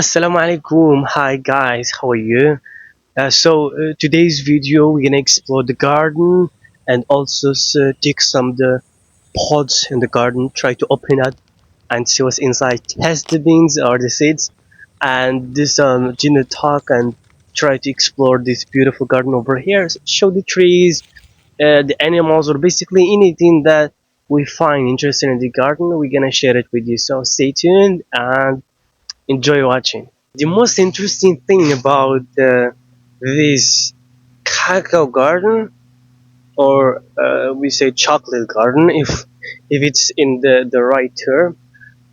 Assalamu alaikum. Hi guys, how are you? Today's video we're gonna explore the garden and also take some of the pods in the garden, try to open it and see what's inside. Test the beans or the seeds, and do some dinner talk and try to explore this beautiful garden over here. Show the trees, the animals, or basically anything that we find interesting in the garden. We're gonna share it with you. So stay tuned and enjoy watching. The most interesting thing about this cacao garden, or we say chocolate garden, if it's in the right term,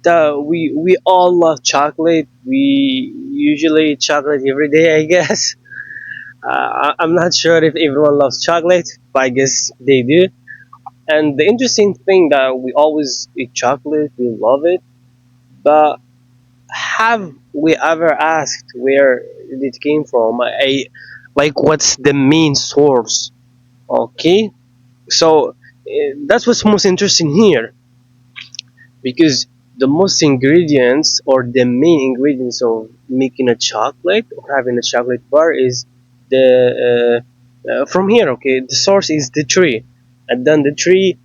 that we all love chocolate. We usually eat chocolate every day, I guess. I'm not sure if everyone loves chocolate, but I guess they do. And the interesting thing that we always eat chocolate, we love it, but have we ever asked where it came from? Like what's the main source? Okay, so that's what's most interesting here, because the most ingredients or the main ingredients of making a chocolate or having a chocolate bar is the from here. Okay, the source is the tree, and then the tree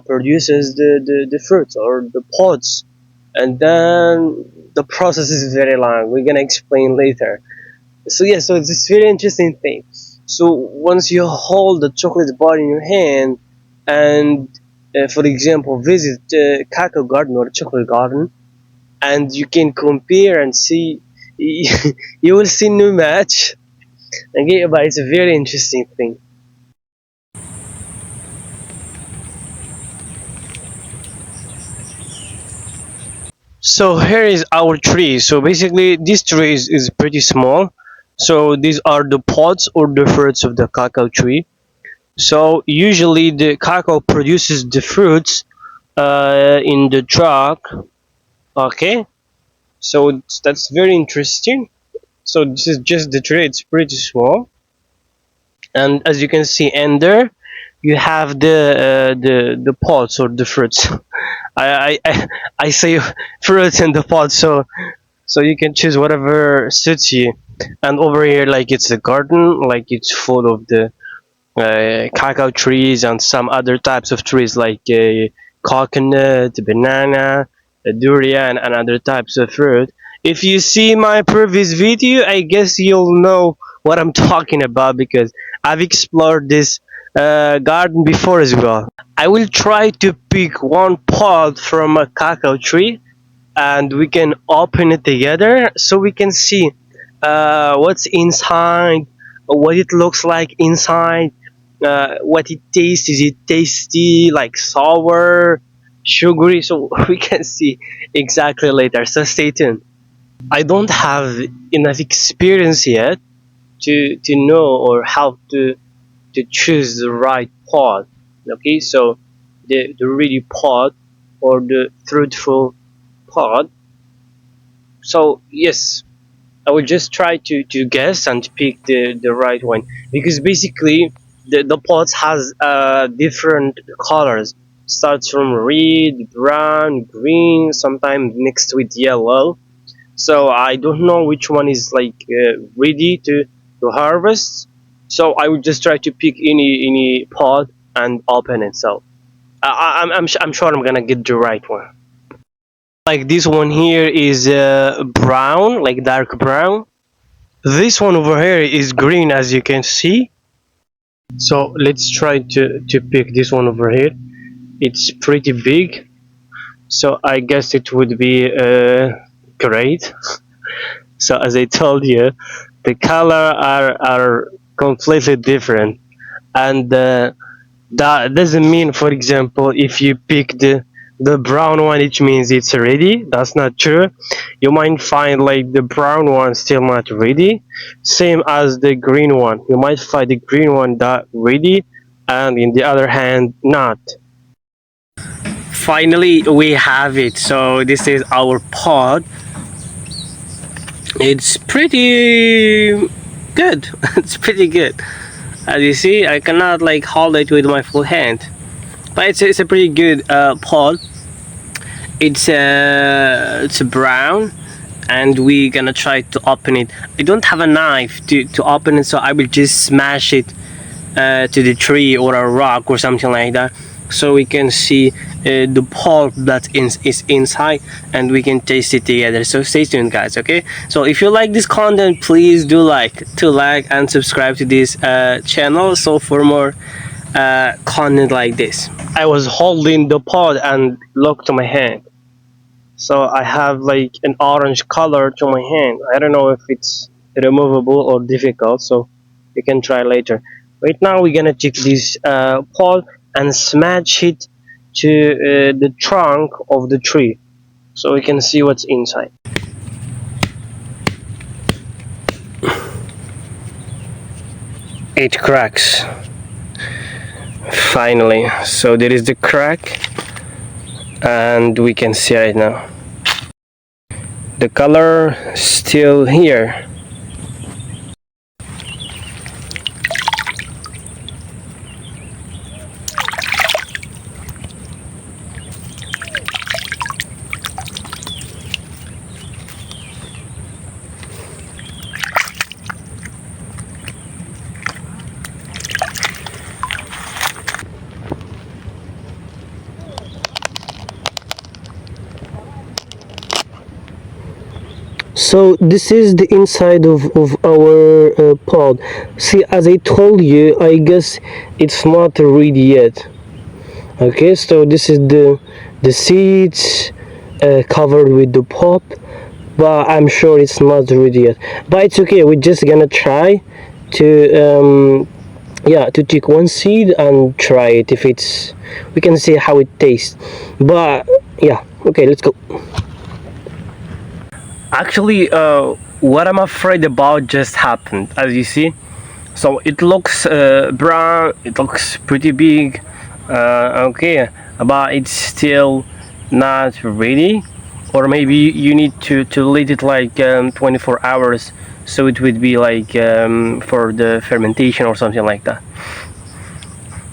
produces the fruits or the pods, and then the process is very long. We're gonna explain later. So it's this very interesting thing. So once you hold the chocolate bar in your hand, and for example visit a cacao garden or a chocolate garden, and you can compare and see, you will see no match. Okay, but it's a very interesting thing. So here is our tree. So basically this tree is pretty small. So these are the pods or the fruits of the cacao tree. So usually the cacao produces the fruits in the truck. Okay, so that's very interesting. So this is just the tree. It's pretty small, and as you can see, and there you have the pods or the fruits. I say fruits in the pods, so you can choose whatever suits you. And over here, like it's a garden, like it's full of the cacao trees and some other types of trees like coconut, banana, durian, and other types of fruit. If you see my previous video, I guess you'll know what I'm talking about, because I've explored this garden before as well. I will try to pick one pod from a cacao tree, and we can open it together so we can see what's inside, what it looks like inside, what it tastes. Is it tasty, like sour, sugary? So we can see exactly later. So stay tuned. I don't have enough experience yet to know or how to choose the right pod. Okay, so the ready pod or the fruitful pod. So yes, I will just try to guess and pick the right one, because basically the pots has different colors. Starts from red, brown, green, sometimes mixed with yellow. So I don't know which one is like ready to harvest. So I will just try to pick any pot and open it. So I'm sure I'm gonna get the right one. Like this one here is brown, like dark brown. This one over here is green, as you can see. So let's try to pick this one over here. It's pretty big, so I guess it would be great. So as I told you, the color are completely different, and that doesn't mean, for example, if you pick the brown one, it means it's ready. That's not true. You might find like the brown one still not ready, same as the green one. You might find the green one that ready, and in the other hand not. Finally we have it. So this is our pod. It's pretty good. It's pretty good. As you see, I cannot like hold it with my full hand, but it's a pretty good pod. It's brown, and we're gonna try to open it. I don't have a knife to open it, so I will just smash it to the tree or a rock or something like that, so we can see the pulp that is inside, and we can taste it together. So stay tuned, guys. Okay, so if you like this content, please do like and subscribe to this channel, so for more content like this. I was holding the pod and look to my hand, so I have like an orange color to my hand. I don't know if it's removable or difficult, so you can try later. Right now we're gonna take this pod and smash it to the trunk of the tree, so we can see what's inside. It cracks finally. So there is the crack, and we can see right now the color still here. So this is the inside of our pod. See, as I told you, I guess it's not ready yet. Okay, so this is the seeds covered with the pulp, but I'm sure it's not ready yet. But it's okay. We're just gonna try to yeah, to take one seed and try it. If it's, we can see how it tastes. But yeah, okay, let's go. Actually, what I'm afraid about just happened, as you see. So it looks brown, it looks pretty big, okay, but it's still not ready. Or maybe you need to let it like 24 hours, so it would be like for the fermentation or something like that.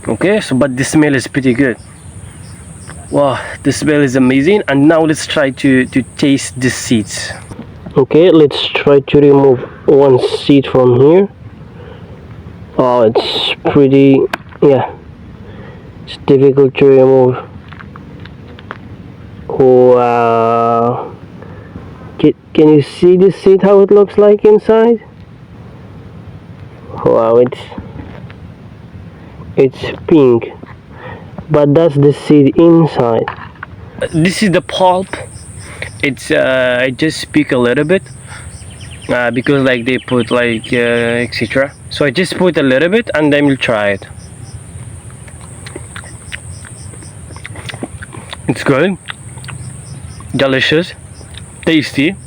Okay, so but the smell is pretty good. Wow, the smell is amazing. And now let's try to taste the seeds. Okay, let's try to remove one seed from here. Oh, it's pretty, yeah, it's difficult to remove. Wow, can you see the seed, how it looks like inside? Wow, it's pink, but that's the seed inside. This is the pulp. It's I just speak a little bit because like they put like etc. So I just put a little bit and then we'll try it. It's good, delicious, tasty,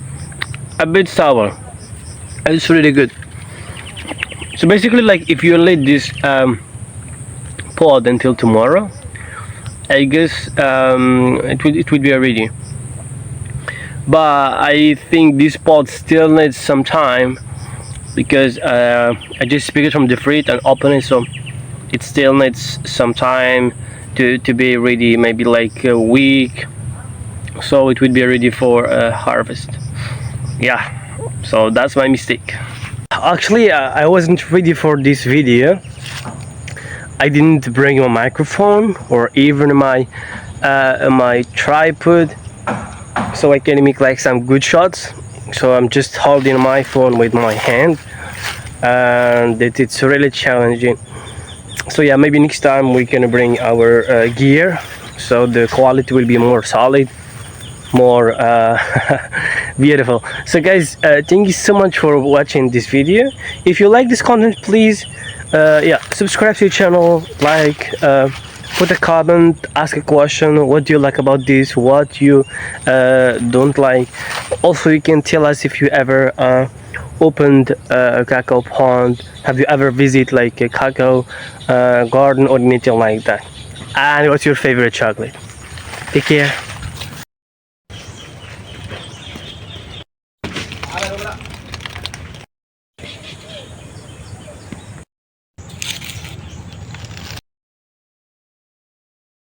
a bit sour. It's really good. So basically, like if you let this pod until tomorrow, I guess it would be ready. But I think this pod still needs some time, because I just picked it from the fridge and opened it, so it still needs some time to be ready, maybe like a week, so it would be ready for harvest. Yeah, so that's my mistake. Actually, I wasn't ready for this video. I didn't bring my microphone or even my tripod, so I can make like some good shots. So I'm just holding my phone with my hand, and it's really challenging. So yeah, maybe next time we can bring our gear, so the quality will be more solid, more beautiful. So guys, thank you so much for watching this video. If you like this content, please yeah, subscribe to the channel, like, put a comment, ask a question. What do you like about this? What you don't like? Also, you can tell us if you ever opened a cacao pond. Have you ever visited like a cacao garden or anything like that? And what's your favorite chocolate? Take care.